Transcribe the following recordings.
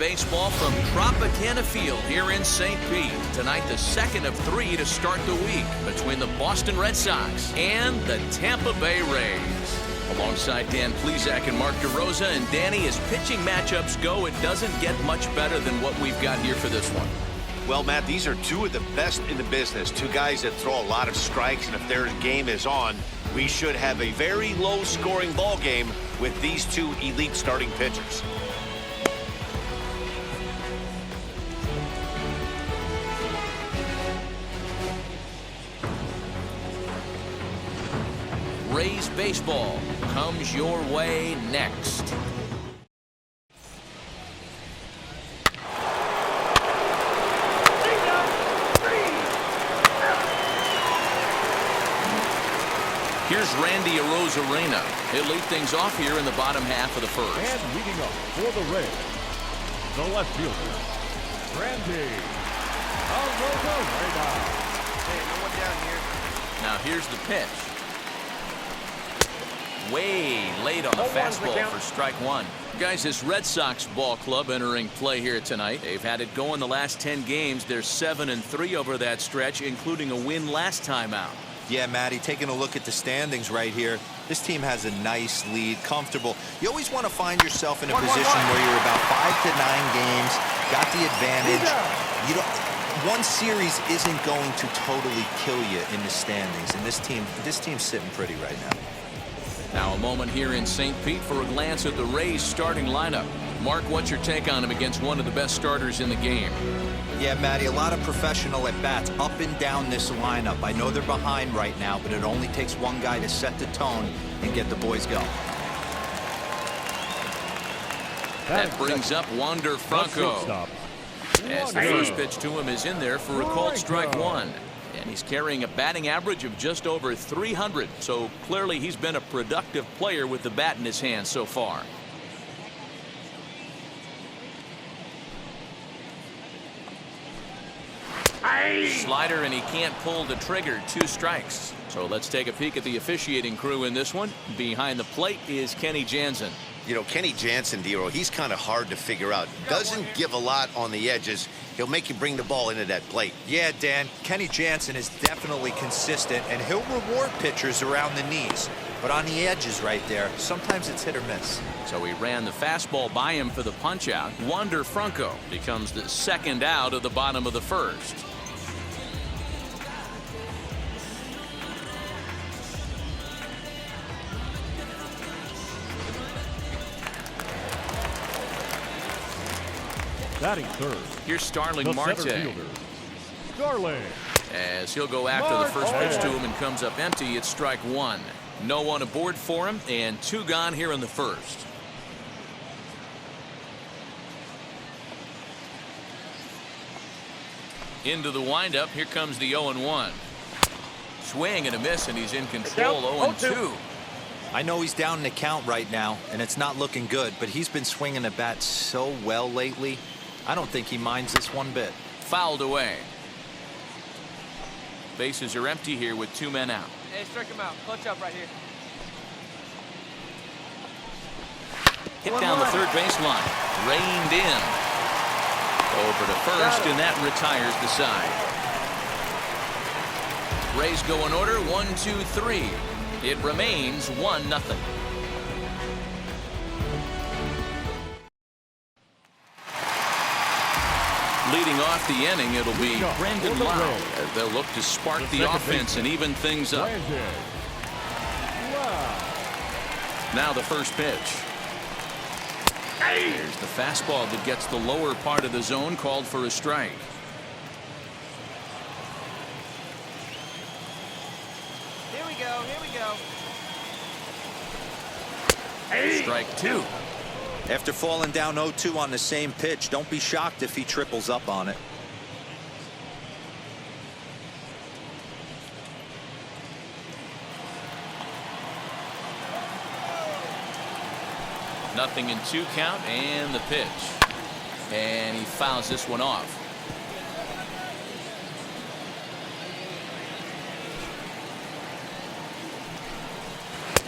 baseball from Tropicana Field here in St. Pete. Tonight, the second of three to start the week between the Boston Red Sox and the Tampa Bay Rays. Alongside Dan Plesac and Mark DeRosa, and Danny, as pitching matchups go, it doesn't get much better than what we've got here for this one. Well, Matt, these are two of the best in the business. Two guys that throw a lot of strikes, and if their game is on, we should have a very low-scoring ball game with these two elite starting pitchers. Rays baseball comes your way next. Here's Randy Arozarena. He'll lead things off here in the bottom half of the first. And leading up for the Rays, the left fielder, Randy Arozarena. Hey, no one down here. Now here's the pitch. Way late on the fastball for strike one. Guys, this Red Sox ball club entering play here tonight. They've had it going the last 10 games. They're 7-3 over that stretch, including a win last time out. Yeah, Matty, taking a look at the standings right here, this team has a nice lead, comfortable. You always want to find yourself in a position where you're about 5 to 9 games, got the advantage. You don't, one series isn't going to totally kill you in the standings, and this team's sitting pretty right now. Now a moment here in St. Pete for a glance at the Rays starting lineup. Mark, what's your take on him against one of the best starters in the game? Yeah, Matty, a lot of professional at-bats up and down this lineup. I know they're behind right now, but it only takes one guy to set the tone and get the boys going. That brings up Wander Franco. As the first pitch to him is in there for a called strike one. And he's carrying a batting average of just over 300. So clearly he's been a productive player with the bat in his hand so far. Slider, and he can't pull the trigger. 2 strikes. So let's take a peek at the officiating crew in this one. Behind the plate is Kenny Jansen. You know, Kenny Jansen, Dero, he's kind of hard to figure out. Doesn't give a lot on the edges. He'll make you bring the ball into that plate. Yeah, Dan, Kenny Jansen is definitely consistent, and he'll reward pitchers around the knees. But on the edges right there, sometimes it's hit or miss. So he ran the fastball by him for the punch-out. Wander Franco becomes the second out of the bottom of the first. Batting third, Here's Starling the Marte. center fielder, Starling. As he'll go after the first pitch to him and comes up empty. It's strike one. No one aboard for him, and 2 gone here in the first. Into the windup. Here comes the 0-1. Swing and a miss, and he's in control. 0-2. I know he's down in the count right now, and it's not looking good, but he's been swinging the bat so well lately. I don't think he minds this one bit. Fouled away. Bases are empty here with 2 men out. Hey, strike him out. Clutch up right here. Hit down the third baseline. Reined in. Over to first, and that retires the side. Rays go in order. 1, 2, 3. It remains 1-0. Leading off the inning, it'll be Brendan Lau as they'll look to spark the offense and even things up. Now the first pitch. There's the fastball that gets the lower part of the zone, called for a strike. Here we go. Here we go. Strike 2. After falling down 0-2 on the same pitch, don't be shocked if he triples up on it. Nothing in 2 count, and the pitch. And he fouls this one off.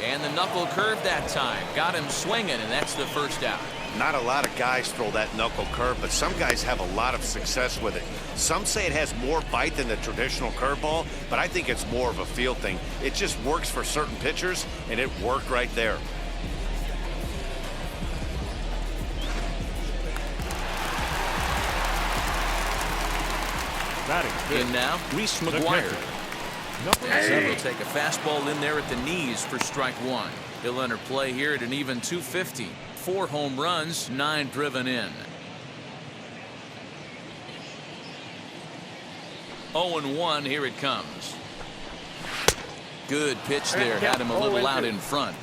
And the knuckle curve that time. Got him swinging, and that's the first out. Not a lot of guys throw that knuckle curve, but some guys have a lot of success with it. Some say it has more bite than the traditional curveball, but I think it's more of a feel thing. It just works for certain pitchers, and it worked right there. In now, Reese McGuire. He'll take a fastball in there at the knees for strike one. He'll enter play here at an even 250. 4 home runs, 9 driven in. 0-1, here it comes. Good pitch there, had him a little out in front.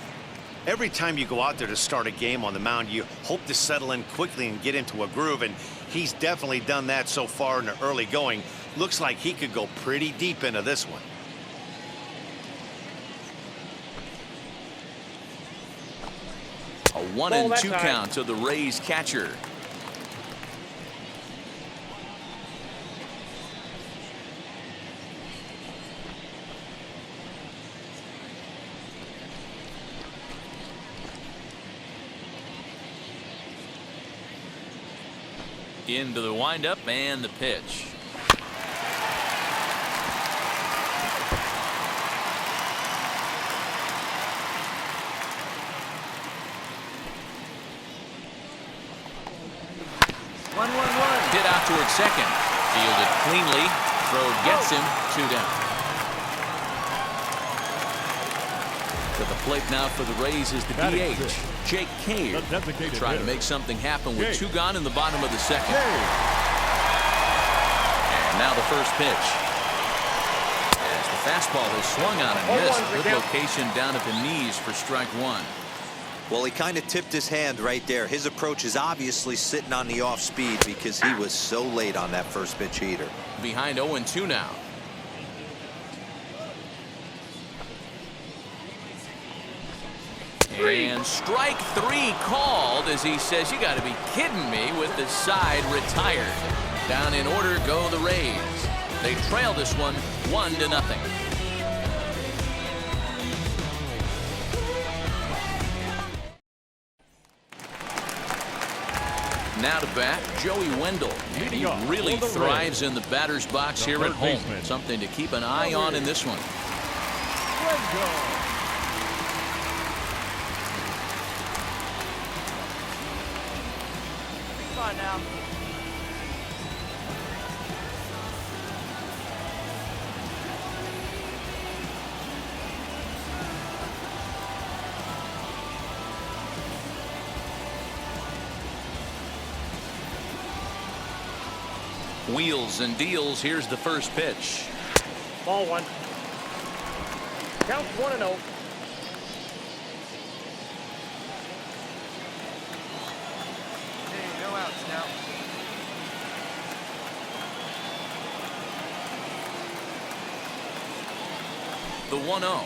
Every time you go out there to start a game on the mound, you hope to settle in quickly and get into a groove, and he's definitely done that so far in the early going. Looks like he could go pretty deep into this one. A 1-2 count to the Rays catcher. Into the windup and the pitch. Hit out towards second. Fielded cleanly. Throw gets him. 2 down. To the plate now for the Rays is the DH, Jake Cave. Trying to make something happen with 2 gone in the bottom of the second. And now the first pitch. As the fastball is swung on and missed. Good location down at the knees for strike one. Well, he kind of tipped his hand right there. His approach is obviously sitting on the off speed because he was so late on that first pitch heater. Behind 0-2 now. And strike 3 called as he says, "You got to be kidding me," with the side retired. Down in order go the Rays. They trail this one 1-0. Now to bat, Joey Wendell. And he really thrives in the batter's box here at home. Something to keep an eye on in this one. Come on now. Wheels and deals. Here's the first pitch. Ball 1. Count 1-0. Hey, no outs now. The 1-0.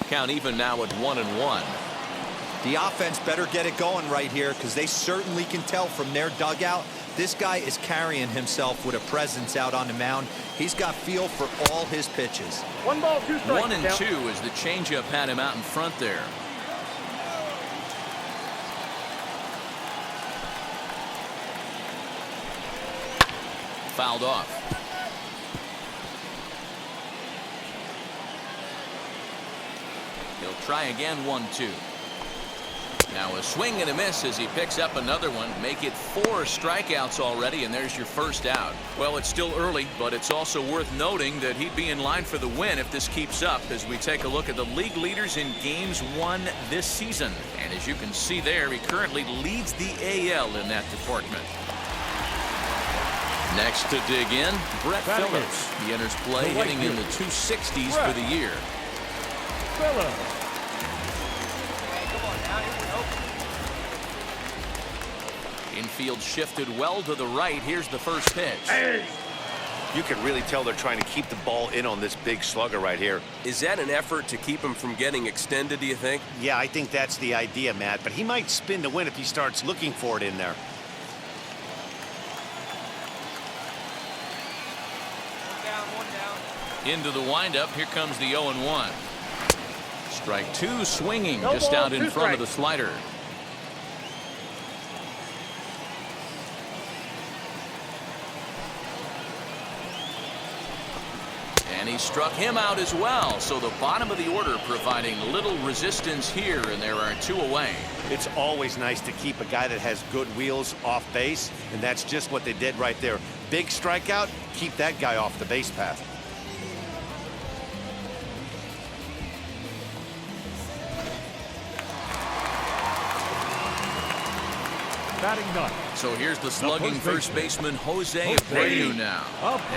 Count even now at 1-1. The offense better get it going right here because they certainly can tell from their dugout this guy is carrying himself with a presence out on the mound. He's got feel for all his pitches. 1 ball, 2 strikes. 1-2 as the changeup had him out in front there. Fouled off. He'll try again. 1-2. Now a swing and a miss as he picks up another one. Make it 4 strikeouts already, and there's your first out. Well, it's still early, but it's also worth noting that he'd be in line for the win if this keeps up as we take a look at the league leaders in games won this season. And as you can see there, he currently leads the AL in that department. Next to dig in, Brett Phillips. He enters play hitting in the 260s for the year. Infield shifted well to the right. Here's the first pitch. You can really tell they're trying to keep the ball in on this big slugger right here. Is that an effort to keep him from getting extended, do you think? Yeah, I think that's the idea, Matt, but he might spin to win if he starts looking for it in there. One down, 1 down. Into the windup. Here comes the 0-1. Strike two, swinging No just ball, out in two front of the strikes. slider. And he struck him out as well. So the bottom of the order providing little resistance here, and there are two away. It's always nice to keep a guy that has good wheels off base, and that's just what they did right there. Big strikeout, keep that guy off the base path. Batting ninth. So here's the slugging first baseman Jose Abreu now.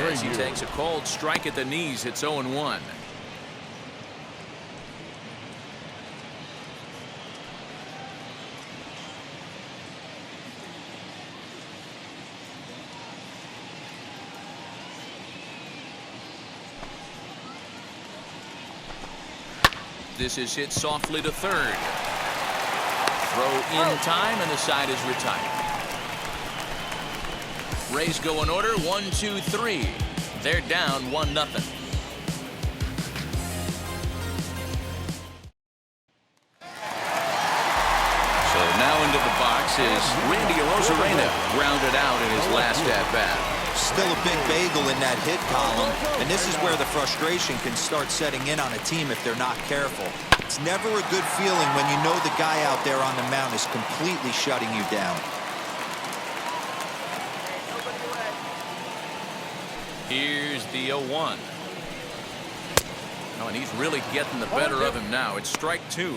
As he takes a cold strike at the knees, it's 0-1. This is hit softly to third. Throw in time, and the side is retired. Rays go in order, 1, 2, 3. They're down 1-0. So now into the box is Randy Arozarena, grounded out in his last at-bat. Still a big bagel in that hit column, and this is where the frustration can start setting in on a team if they're not careful. It's never a good feeling when you know the guy out there on the mound is completely shutting you down. Here's the 0-1. Oh, and he's really getting the better of him now. It's strike two.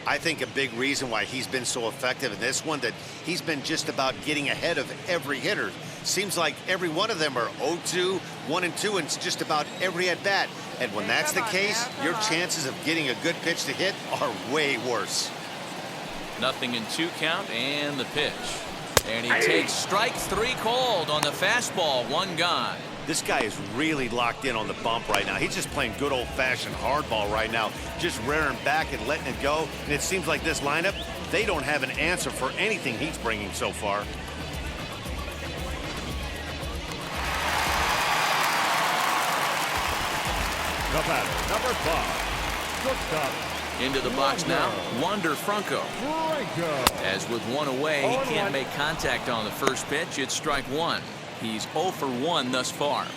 I think a big reason why he's been so effective in this one, that he's been just about getting ahead of every hitter. Seems like every one of them are 0-2, 1-2, and it's just about every at bat. And when that's the case, your chances of getting a good pitch to hit are way worse. 0-2 count, and the pitch. And he takes strike three called on the fastball. One gone. This guy is really locked in on the bump right now. He's just playing good old-fashioned hardball right now, just rearing back and letting it go. And it seems like this lineup, they don't have an answer for anything he's bringing so far. The batter, number 5, shortstop. Into the box now, Wander Franco. As with one away, he can't make contact on the first pitch. It's strike one. He's 0 for 1 thus far.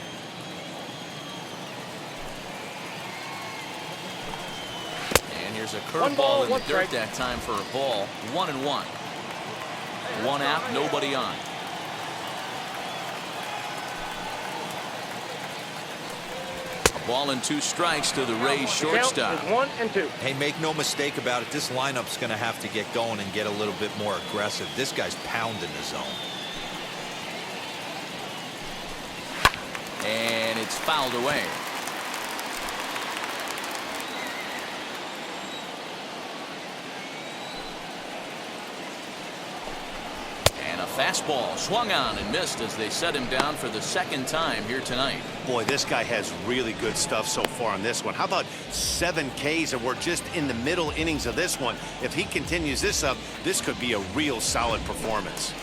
And here's a curveball in the dirt that time for a ball. 1-1. One out, nobody on. A ball and 2 strikes to the Rays shortstop. 1-2. Hey, make no mistake about it, this lineup's going to have to get going and get a little bit more aggressive. This guy's pounding the zone. And it's fouled away. And a fastball swung on and missed as they set him down for the second time here tonight. Boy, this guy has really good stuff so far on this one. How about 7 Ks, and we're just in the middle innings of this one. If he continues this up, this could be a real solid performance.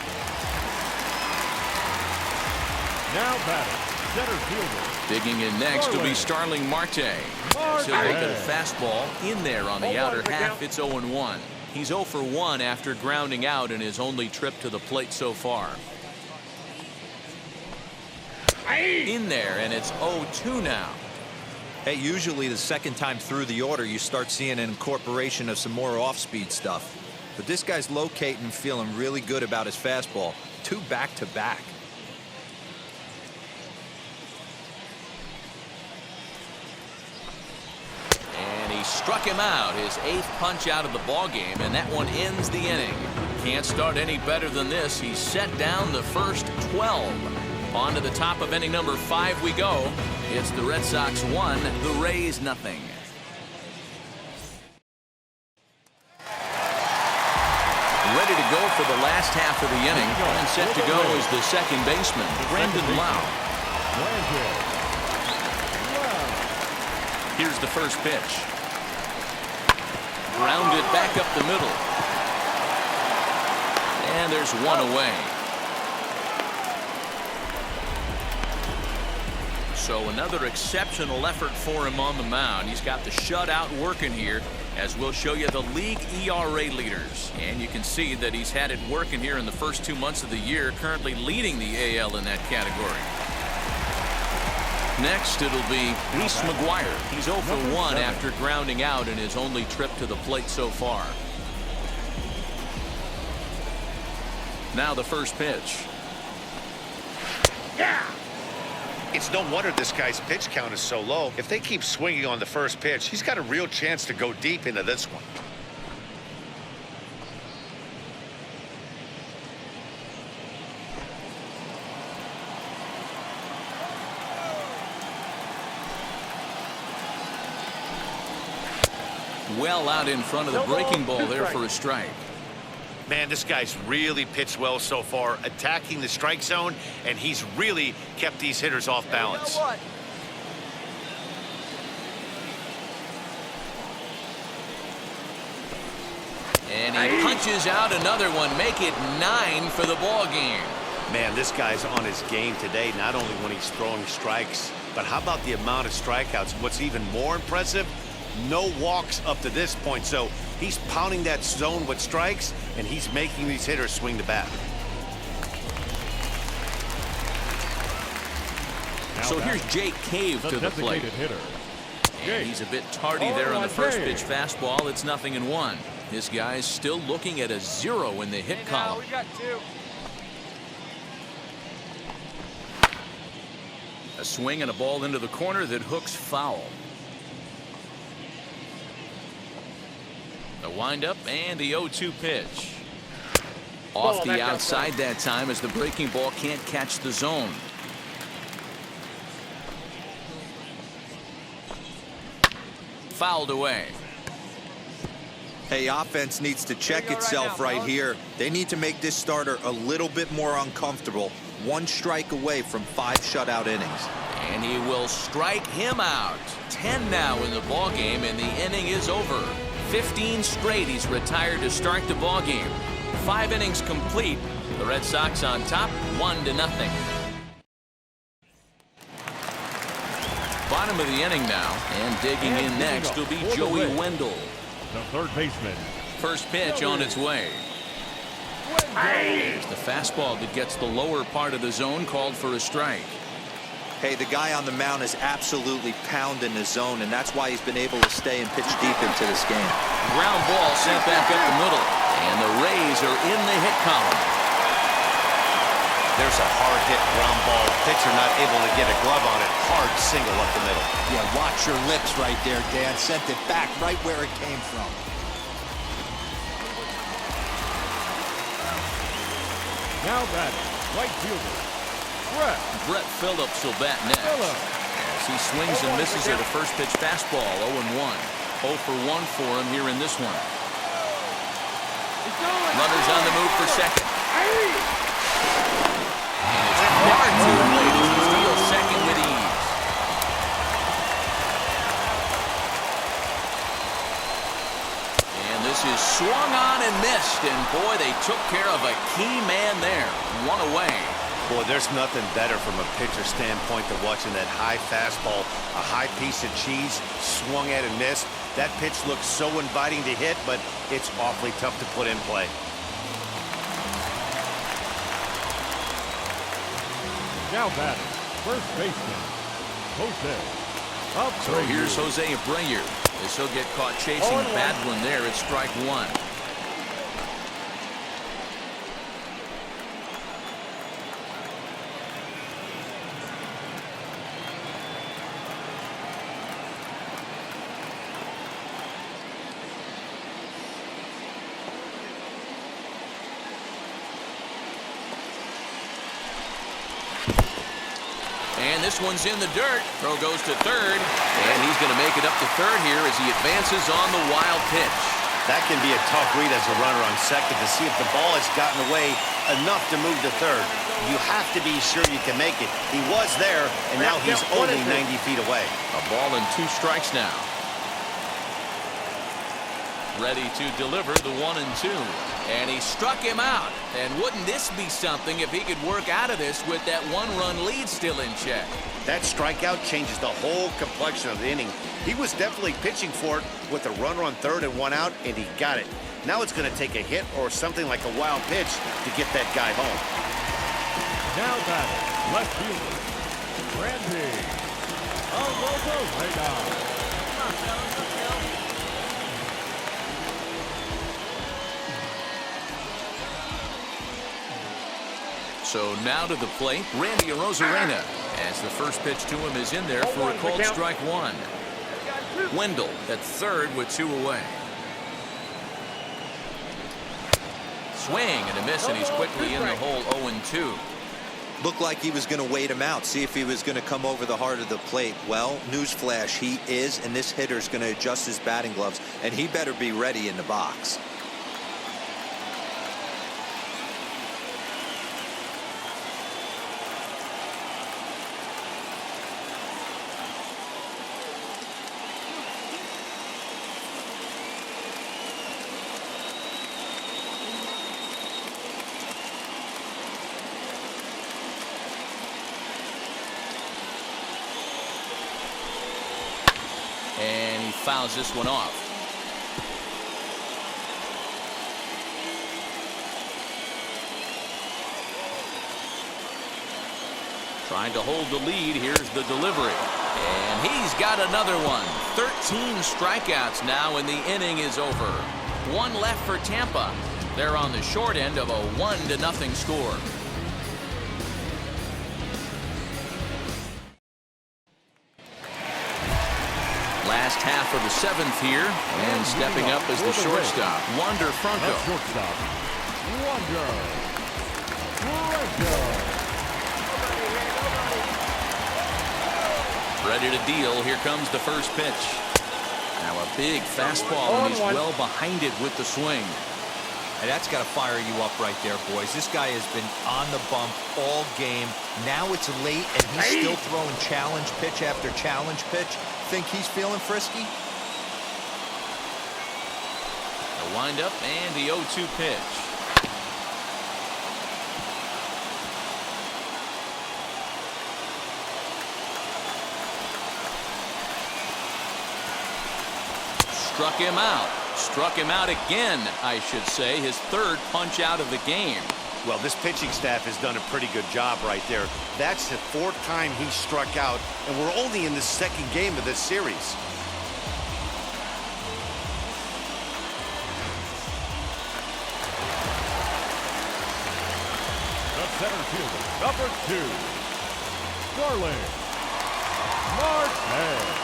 Now batting, center fielder. Digging in next will be Starling Marte. As he'll look at a fastball in there on the outer half. It's 0-1. He's 0 for 1 after grounding out in his only trip to the plate so far. In there, and it's 0-2 now. Hey, usually the second time through the order, you start seeing an incorporation of some more off-speed stuff. But this guy's locating, feeling really good about his fastball. 2 back-to-back. He struck him out, his 8th punch out of the ball game, and that one ends the inning. Can't start any better than this. He's set down the first 12. On to the top of inning number 5 we go. It's the Red Sox 1, the Rays 0. Ready to go for the last half of the inning, and set to go is the second baseman, Brandon Lau. Here's the first pitch. Grounded back up the middle. And there's one away. So another exceptional effort for him on the mound. He's got the shutout working here, as we'll show you the league ERA leaders. And you can see that he's had it working here in the first 2 months of the year, currently leading the AL in that category. Next, it'll be Reese McGuire. He's 0 for 1 after grounding out in his only trip to the plate so far. Now the first pitch. Yeah! It's no wonder this guy's pitch count is so low. If they keep swinging on the first pitch, he's got a real chance to go deep into this one. Well out in front of the breaking ball there for a strike. Man, this guy's really pitched well so far, attacking the strike zone, and he's really kept these hitters off balance. And he punches out another one, make it 9 for the ball game. Man, this guy's on his game today, not only when he's throwing strikes, but how about the amount of strikeouts? What's even more impressive, no walks up to this point. So he's pounding that zone with strikes, and he's making these hitters swing the bat. So here's Jake Cave to the plate. Hitter. And he's a bit tardy there on the first pitch fastball. It's 0-1. This guy's still looking at a 0 in the hit column. We got 2. A swing and a ball into the corner that hooks foul. The windup and the 0-2 pitch. Off the outside that time as the breaking ball can't catch the zone. Fouled away. Hey, offense needs to check itself right here. They need to make this starter a little bit more uncomfortable. 1 strike away from 5 shutout innings. And he will strike him out. 10 now in the ball game, and the inning is over. 15 straight he's retired to start the ball game. 5 innings complete. The Red Sox on top, 1-0. Bottom of the inning now, and digging in next will be Joey Wendell. The third baseman. First pitch on its way. There's the fastball that gets the lower part of the zone, called for a strike. Hey, the guy on the mound is absolutely pounding the zone, and that's why he's been able to stay and pitch deep into this game. Ground ball sent back up the middle, and the Rays are in the hit column. There's a hard hit ground ball. Pitcher not able to get a glove on it. Hard single up the middle. Yeah, watch your lips right there, Dan. Sent it back right where it came from. Now batting, right fielder, Brett Phillips will bat next. As he swings and misses at a first pitch fastball, 0-1. 0 for 1 for him here in this one. Runners on the move for second. And it's far too late as he steals second with ease. And this is swung on and missed, and boy, they took care of a key man there. 1 away. Boy, there's nothing better from a pitcher standpoint than watching that high fastball, a high piece of cheese, swung at and missed. That pitch looks so inviting to hit, but it's awfully tough to put in play. now batting, first baseman, Jose. So here's Jose Abreu as he'll get caught chasing a bad one there at strike 1. And this one's in the dirt. Throw goes to third. And he's going to make it up to third here as he advances on the wild pitch. That can be a tough read as a runner on second to see if the ball has gotten away enough to move to third. You have to be sure you can make it. He was there, and now he's only 90 feet away. A ball and 2 strikes now. ready to deliver the 1-2. And he struck him out. And wouldn't this be something if he could work out of this with that 1-run lead still in check? That strikeout changes the whole complexion of the inning. He was definitely pitching for it with a runner on third and 1 out, and he got it. Now it's going to take a hit or something like a wild pitch to get that guy home. Now batting, left fielder, Randy Arozarena. So now to the plate, Randy Arozarena, as the first pitch to him is in there for a called strike 1. Wendell at third with 2 away. Swing and a miss, and he's quickly in the hole 0-2. Looked like he was going to wait him out, see if he was going to come over the heart of the plate. Well, newsflash, he is, and this hitter's going to adjust his batting gloves, and he better be ready in the box. And he fouls this one off. Trying to hold the lead. Here's the delivery. And he's got another one. 13 strikeouts now, and the inning is over. 1 left for Tampa. They're on the short end of a 1-0 score. Last half of the 7th here, and stepping up as the shortstop, Wander Franco. The shortstop, Wander Franco. Ready to deal. Here comes the first pitch. Now a big fastball, and he's well behind it with the swing. And that's got to fire you up right there, boys. This guy has been on the bump all game. Now it's late, and he's still throwing challenge pitch after challenge pitch. Think he's feeling frisky? The windup and the 0-2 pitch. Struck him out. Struck him out again, I should say. His 3rd punch out of the game. Well, this pitching staff has done a pretty good job right there. That's the 4th time he struck out, and we're only in the 2nd game of this series. The center fielder, number 2, Starling Marte.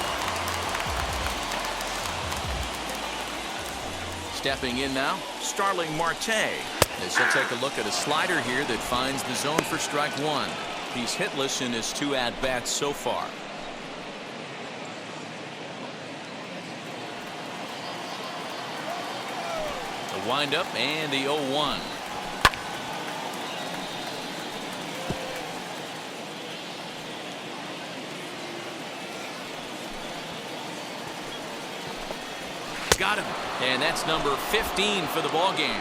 Stepping in now, Starling Marte. As he'll take a look at a slider here that finds the zone for strike 1. He's hitless in his 2 at-bats so far. The windup and the 0-1. Got him. And that's number 15 for the ball game.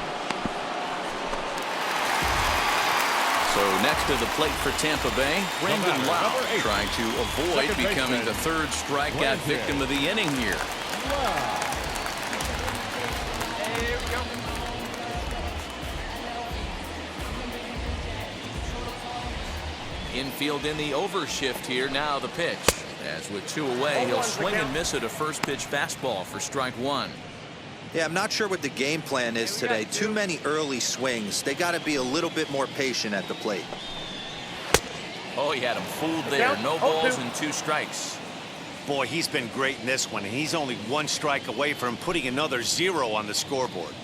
So next to the plate for Tampa Bay, Brandon Lau, trying to avoid becoming the 3rd strikeout victim of the inning here. Here we go. Infield in the overshift here. Now the pitch. As with 2 away, he'll swing and miss at a first pitch fastball for strike 1. Yeah, I'm not sure what the game plan is today. Too many early swings. They got to be a little bit more patient at the plate. Oh, he had him fooled there. No balls and 2 strikes. Boy, he's been great in this one, and he's only 1 strike away from putting another 0 on the scoreboard.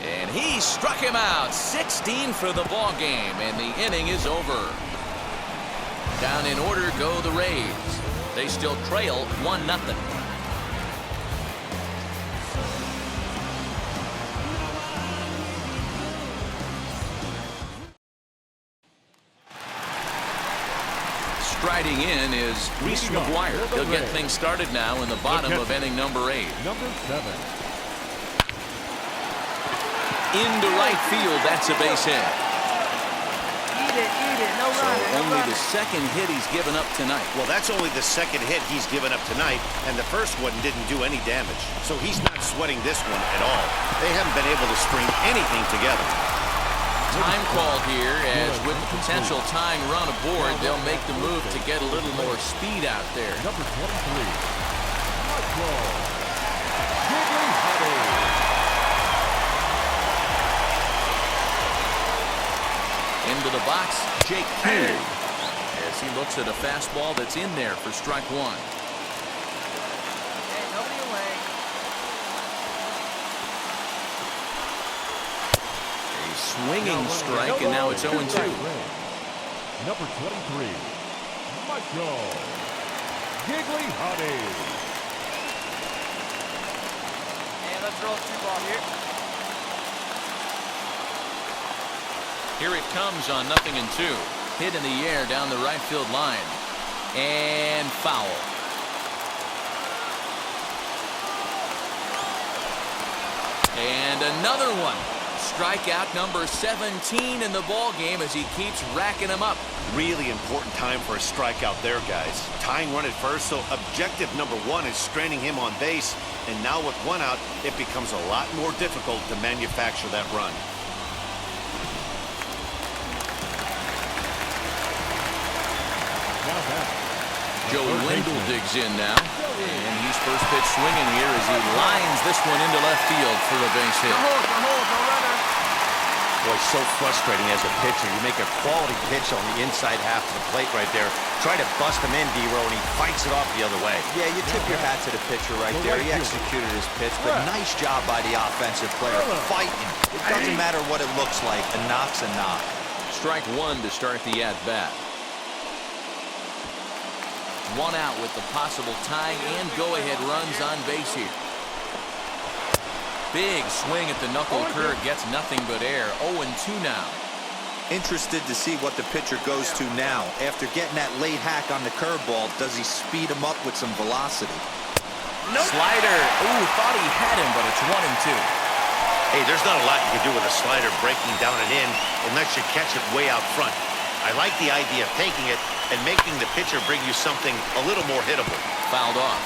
And he struck him out. 16 for the ball game, and the inning is over. Down in order go the Rays. They still trail 1-0. Striding in is Reese McGuire. He'll get things started now in the bottom of inning number 8. Number 7, Into right field. That's a base hit. Eat it. No running. No Only running. the second hit he's given up tonight. Well, that's only the second hit he's given up tonight, and the first one didn't do any damage. So he's not sweating this one at all. They haven't been able to string anything together. Time called here, as with the potential tying run aboard, they'll make the move to get a little more speed out there. Number 23. Glasnow. Jiggly Huddy. Into the box, Jake Q. As he looks at a fastball that's in there for strike one. Hey, nobody away. A swinging strike, and now it's 0-2. Number 23. Michael. Jiggly Huddy. And let's roll 2-ball here. Here it comes on 0-2. Hit in the air down the right field line. And foul. And another one. Strikeout number 17 in the ball game as he keeps racking them up. Really important time for a strikeout there, guys. Tying run at first, so objective number one is straining him on base. And now with one out, it becomes a lot more difficult to manufacture that run. Joe Wendell digs in now. And he's first pitch swinging here as he lines this one into left field for a base hit. No runner. Boy, so frustrating as a pitcher. You make a quality pitch on the inside half of the plate right there. Try to bust him in, D-Row, and he fights it off the other way. Yeah, you tip your hat to the pitcher right there. He executed his pitch, but nice job by the offensive player. Fighting. It doesn't matter what it looks like. A knock's a knock. Strike one to start the at-bat. One out with the possible tying and go-ahead runs on base here. Big swing at the knuckle curve, gets nothing but air. 0-2 now. Interested to see what the pitcher goes to now. After getting that late hack on the curveball, does he speed him up with some velocity? Slider. Ooh, thought he had him, but it's 1-2. Hey, there's not a lot you can do with a slider breaking down and in unless you catch it way out front. I like the idea of taking it and making the pitcher bring you something a little more hittable. Fouled off.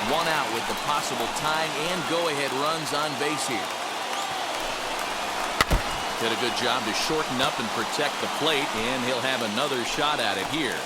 One out with the possible tying and go-ahead runs on base here. Did a good job to shorten up and protect the plate, and he'll have another shot at it here.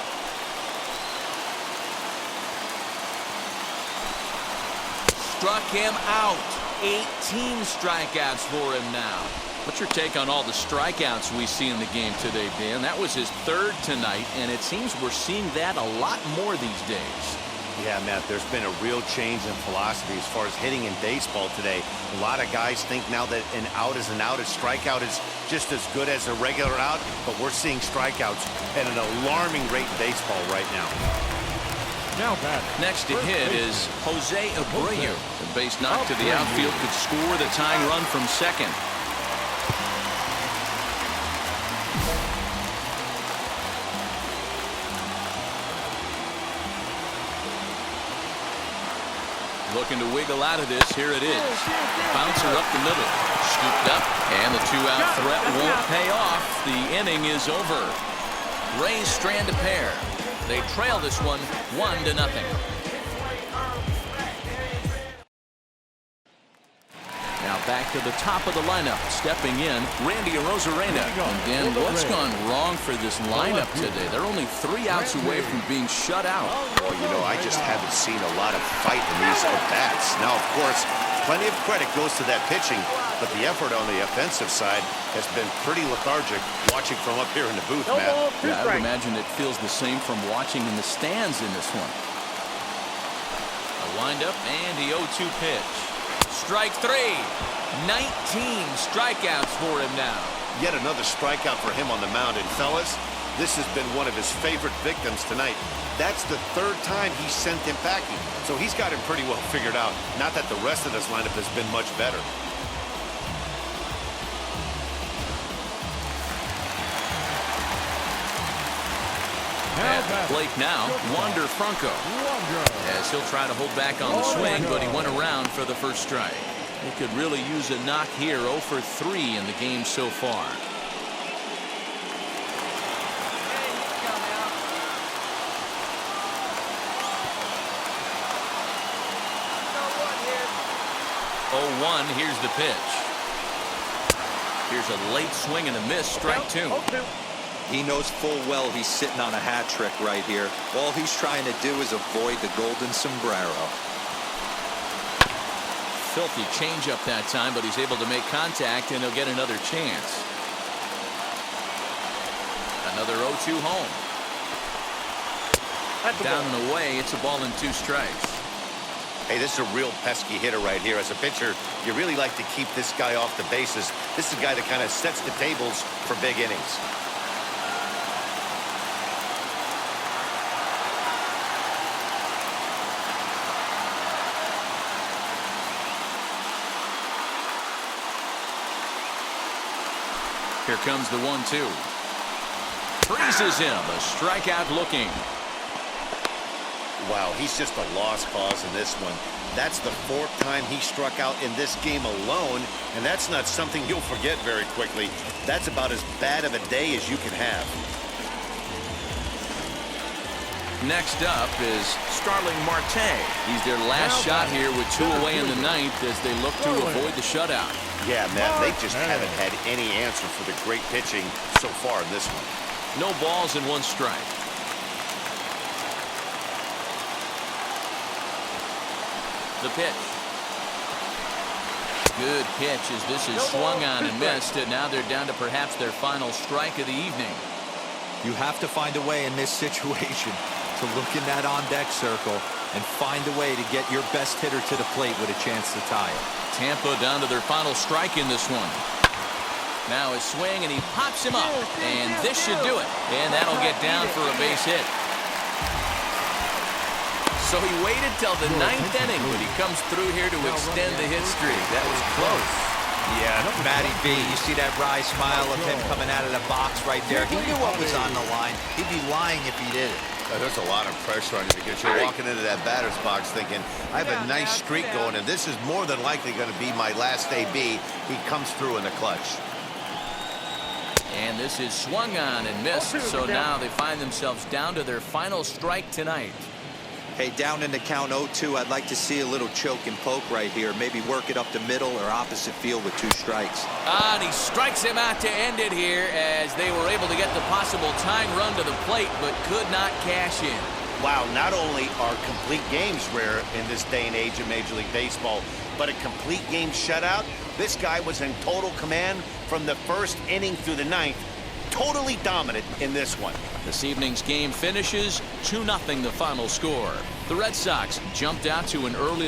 Struck him out. 18 strikeouts for him now. What's your take on all the strikeouts we see in the game today, Dan? That was his third tonight, and it seems we're seeing that a lot more these days. Yeah, Matt, there's been a real change in philosophy as far as hitting in baseball today. A lot of guys think now that an out is an out, a strikeout is just as good as a regular out, but we're seeing strikeouts at an alarming rate in baseball right now. Next to hit is Jose Abreu. The base knock to the outfield could score the tying run from second. Looking to wiggle out of this. Here it is. Bouncer up the middle. Scooped up. And the two-out threat won't pay off. The inning is over. Rays strand a pair. They trail this one 1-0. Now back to the top of the lineup. Stepping in, Randy Arozarena. And then what's gone wrong for this lineup today? They're only 3 outs away from being shut out. Well, you know, I just haven't seen a lot of fight in these at-bats. Now, of course, plenty of credit goes to that pitching, but the effort on the offensive side has been pretty lethargic watching from up here in the booth, Matt. Yeah, I would imagine it feels the same from watching in the stands in this one. A windup and the 0-2 pitch. Strike 3. 19 strikeouts for him now. Yet another strikeout for him on the mound. And fellas, this has been one of his favorite victims tonight. That's the 3rd time he sent him packing. So he's got him pretty well figured out. Not that the rest of this lineup has been much better. At the plate now, Wander Franco. As he'll try to hold back on the swing, but he went around for the first strike. They could really use a knock here. 0 for 3 in the game so far. Hey, he's down now. 0-1. Here's the pitch. Here's a late swing and a miss. Strike 2. 0-2. He knows full well he's sitting on a hat trick right here. All he's trying to do is avoid the golden sombrero. Filthy changeup that time, but he's able to make contact, and he'll get another chance. Another 0-2 home. That's a Down ball. and away. It's a ball and 2 strikes. Hey, this is a real pesky hitter right here. As a pitcher, you really like to keep this guy off the bases. This is a guy that kind of sets the tables for big innings. Here comes the 1-2. Freezes him. A strikeout looking. Wow, he's just a lost cause in this one. That's the 4th time he struck out in this game alone, and that's not something you'll forget very quickly. That's about as bad of a day as you can have. Next up is Starling Marte. He's their last shot here with 2 away in the 9th as they look to avoid the shutout. Yeah, Matt, they just haven't had any answer for the great pitching so far in this one. No balls and 1 strike. The pitch. Good pitch as this is swung on and missed, and now they're down to perhaps their final strike of the evening. You have to find a way in this situation to look in that on-deck circle and find a way to get your best hitter to the plate with a chance to tie it. Tampa down to their final strike in this one. Now his swing, and he pops him up, and this should do it. And that'll get down for a base hit. So he waited till the 9th inning, but he comes through here to extend the hit streak. That was close. Yeah, Matty B, you see that wry smile of him coming out of the box right there. He knew what was on the line. He'd be lying if he did it. There's a lot of pressure on you because you're walking into that batter's box thinking, I have a nice streak going, and this is more than likely going to be my last AB. He comes through in the clutch. And this is swung on and missed, so now they find themselves down to their final strike tonight. Hey, down in the count 0-2, I'd like to see a little choke and poke right here. Maybe work it up the middle or opposite field with 2 strikes. And he strikes him out to end it here as they were able to get the possible tying run to the plate, but could not cash in. Wow, not only are complete games rare in this day and age in Major League Baseball, but a complete game shutout. This guy was in total command from the 1st inning through the 9th. Totally dominant in this one. This evening's game finishes 2-0 the final score. The Red Sox jumped out to an early